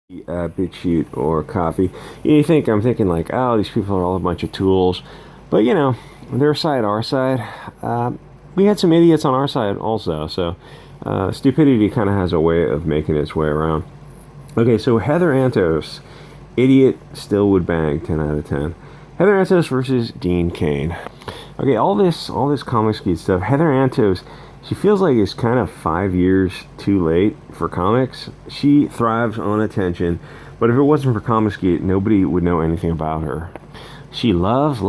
BitChute or coffee. I'm thinking like, oh, these people are all a bunch of tools, but their side, our side. We had some idiots on our side also, so stupidity kind of has a way of making its way around. Okay, so Heather Antos, idiot still would bang, 10 out of 10. Heather Antos versus Dean Cain. Okay, all this Comicsgate stuff. Heather Antos, she feels like it's kind of 5 years too late for comics. She thrives on attention, but if it wasn't for Comicsgate, nobody would know anything about her. She loves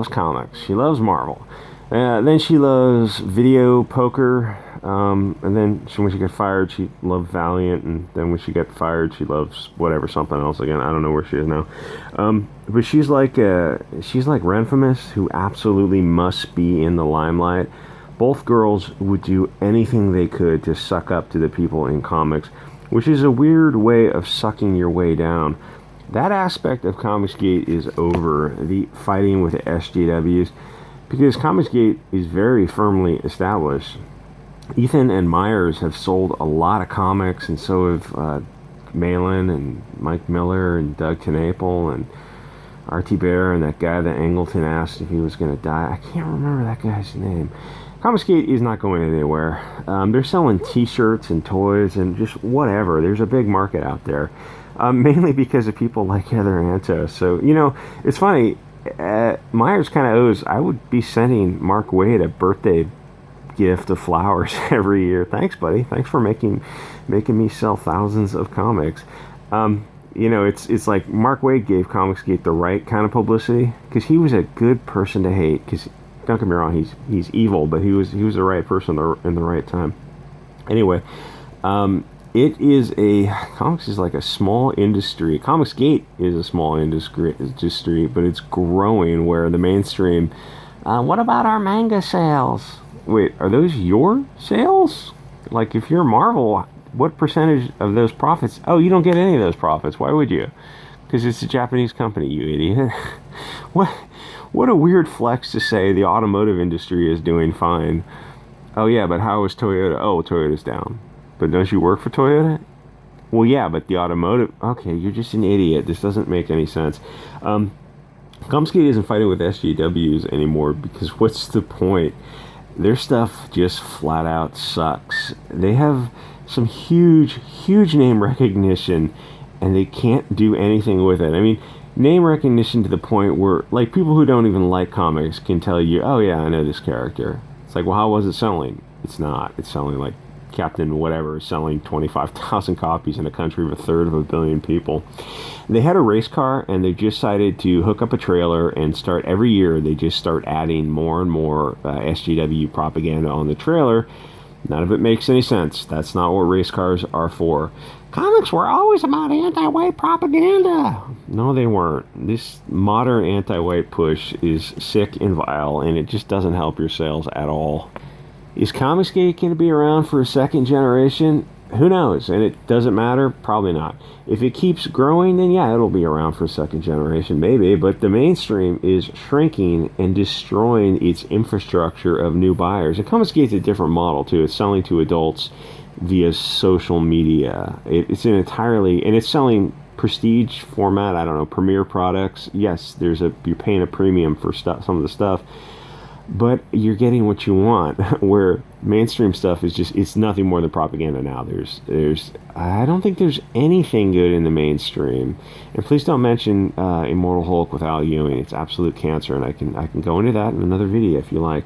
comics. She loves Marvel. Then she loves video poker. And then when she got fired, she loved Valiant. And then when she got fired, she loves whatever, something else again. I don't know where she is now. But she's like Renfamous, who absolutely must be in the limelight. Both girls would do anything they could to suck up to the people in comics, which is a weird way of sucking your way down. That aspect of Comicsgate is over, the fighting with the SJWs, because Comicsgate is very firmly established. Ethan and Myers have sold a lot of comics, and so have Malin and Mike Miller and Doug TenNapel and R.T. Bear and that guy that Angleton asked if he was going to die. I can't remember that guy's name. Comicsgate is not going anywhere. They're selling t-shirts and toys and just whatever. There's a big market out there, mainly because of people like Heather Antos. So, it's funny. Myers kind of owes. I would be sending Mark Waid a birthday gift of flowers every year. Thanks, buddy. Thanks for making me sell thousands of comics. It's like Mark Waid gave Comicsgate the right kind of publicity because he was a good person to hate. Because don't get me wrong, he's evil, but he was the right person in the right time. Anyway, comics is like a small industry. Comicsgate is a small industry, but it's growing where the mainstream. What about our manga sales? Wait, are those your sales? Like, if you're Marvel, what percentage of those profits? Oh, you don't get any of those profits. Why would you? Because it's a Japanese company, you idiot. What a weird flex to say the automotive industry is doing fine. Oh, yeah, but how is Toyota? Oh, Toyota's down. But don't you work for Toyota? Well, yeah, but the automotive... Okay, you're just an idiot. This doesn't make any sense. Comicsgate isn't fighting with SJWs anymore because what's the point? Their stuff just flat out sucks. They have some huge name recognition, and they can't do anything with it. I mean, name recognition to the point where, like, people who don't even like comics can tell you, oh yeah, I know this character. It's like, well, how was it selling? It's not. It's selling like Captain whatever is selling 25,000 copies in a country of 1/3 of a billion people. They had a race car, and they decided to hook up a trailer and start every year. They just start adding more and more SJW propaganda on the trailer. None of it makes any sense. That's not what race cars are for. Comics were always about anti-white propaganda. No, they weren't. This modern anti-white push is sick and vile, and it just doesn't help your sales at all. Is Comicsgate going to be around for a second generation? Who knows? And it doesn't matter? Probably not. If it keeps growing, then yeah, it'll be around for a second generation, maybe. But the mainstream is shrinking and destroying its infrastructure of new buyers. And Comicsgate's a different model, too. It's selling to adults via social media. It's an entirely... And it's selling prestige format, I don't know, premier products. Yes, you're paying a premium for some of the stuff. But you're getting what you want, where mainstream stuff is just, it's nothing more than propaganda now. I don't think there's anything good in the mainstream. And please don't mention Immortal Hulk with Al Ewing. It's absolute cancer, and I can go into that in another video if you like.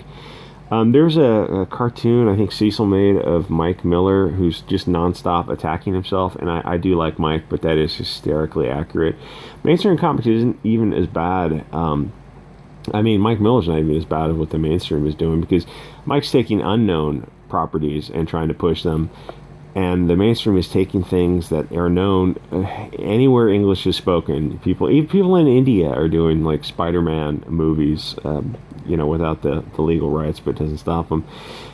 There's a cartoon I think Cecil made of Mike Miller, who's just nonstop attacking himself, and I do like Mike, but that is hysterically accurate. Mainstream comics isn't even as bad. Mike Miller's not even as bad as what the mainstream is doing, because Mike's taking unknown properties and trying to push them, and the mainstream is taking things that are known anywhere English is spoken. People in India are doing like Spider-Man movies, without the legal rights, but it doesn't stop them.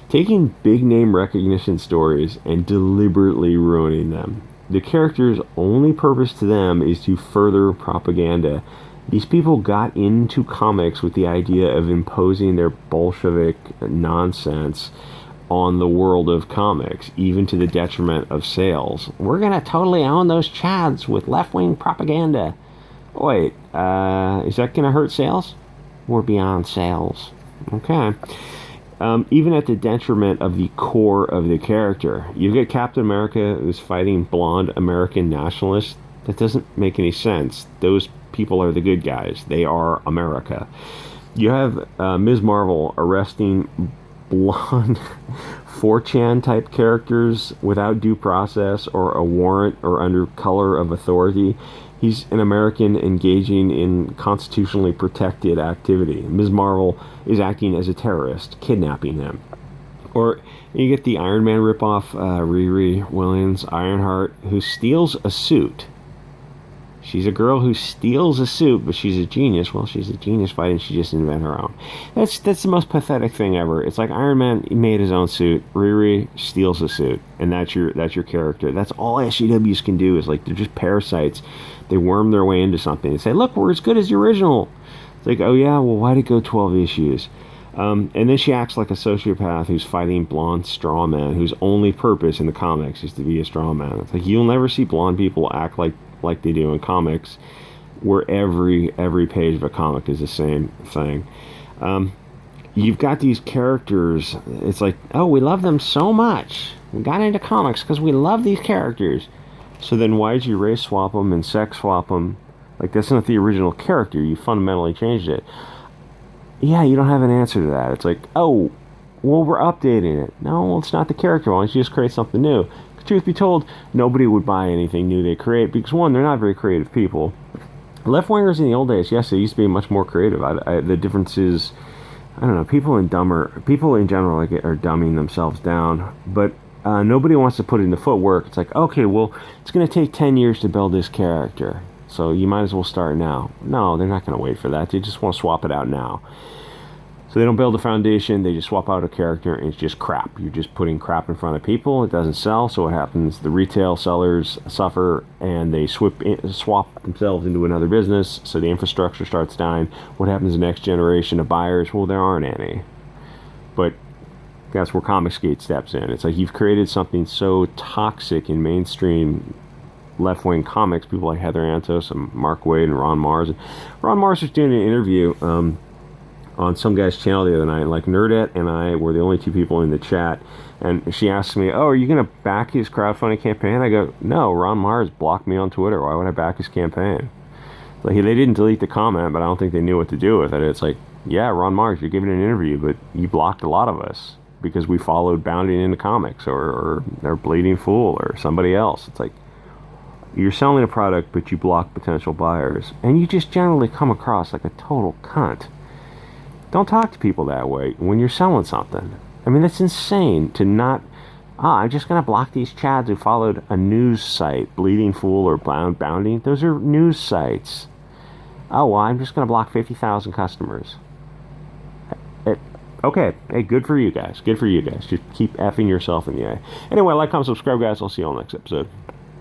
Taking big name recognition stories and deliberately ruining them. The character's only purpose to them is to further propaganda. These people got into comics with the idea of imposing their Bolshevik nonsense on the world of comics, even to the detriment of sales. We're going to totally own those chads with left-wing propaganda. Wait, is that going to hurt sales? We're beyond sales. Okay. Even at the detriment of the core of the character. You get Captain America who's fighting blonde American nationalists. That doesn't make any sense. Those people are the good guys. They are America. You have Ms. Marvel arresting blonde 4chan type characters without due process or a warrant or under color of authority. He's an American engaging in constitutionally protected activity. Ms. Marvel is acting as a terrorist, kidnapping him. Or you get the Iron Man ripoff, Riri Williams, Ironheart, who steals a suit. She's a girl who steals a suit, but she's a genius. Well, she's a genius. Why didn't she just invent her own? That's the most pathetic thing ever. It's like Iron Man made his own suit. Riri steals a suit, and that's your character. That's all SJWs can do. Is like they're just parasites. They worm their way into something and say, "Look, we're as good as the original." It's like, oh yeah, well, why'd it go 12 issues? And then she acts like a sociopath who's fighting blonde straw man, whose only purpose in the comics is to be a straw man. It's like you'll never see blonde people act like they do in comics, where every page of a comic is the same thing. You've got these characters. It's like, oh, we love them so much. We got into comics because we love these characters. So then why'd you race swap them and sex swap them? Like, that's not the original character. You fundamentally changed it. Yeah, you don't have an answer to that. It's like, oh, well, we're updating it. No, it's not the character. Why don't you just create something new? Truth be told, nobody would buy anything new they create because, one, they're not very creative people. Left-wingers in the old days, yes, they used to be much more creative. The difference is, I don't know, people in general are dumbing themselves down, but nobody wants to put in the footwork. It's like, okay, well, it's going to take 10 years to build this character, so you might as well start now. No, they're not going to wait for that. They just want to swap it out now. So they don't build a foundation, they just swap out a character, and it's just crap. You're just putting crap in front of people, it doesn't sell, so what happens? The retail sellers suffer, and they swap themselves into another business, so the infrastructure starts dying. What happens to the next generation of buyers? Well, there aren't any. But that's where Comicsgate steps in. It's like you've created something so toxic in mainstream left-wing comics, people like Heather Antos and Mark Waid and Ron Mars. And Ron Mars was doing an interview on some guy's channel the other night. Like, Nerdette and I were the only two people in the chat, and she asked me, oh, are you going to back his crowdfunding campaign? I go, no, Ron Mars blocked me on Twitter. Why would I back his campaign? Like, they didn't delete the comment, but I don't think they knew what to do with it. It's like, yeah, Ron Mars, you're giving an interview, but you blocked a lot of us because we followed Bounding into Comics or Bleeding Fool or somebody else. It's like, you're selling a product, but you block potential buyers, and you just generally come across like a total cunt. Don't talk to people that way when you're selling something. I mean, that's insane to not, I'm just going to block these chads who followed a news site, Bleeding Fool or Bounding. Those are news sites. Oh, well, I'm just going to block 50,000 customers. Okay, hey, good for you guys. Good for you guys. Just keep effing yourself in the eye. Anyway, like, comment, subscribe, guys. I'll see you all next episode.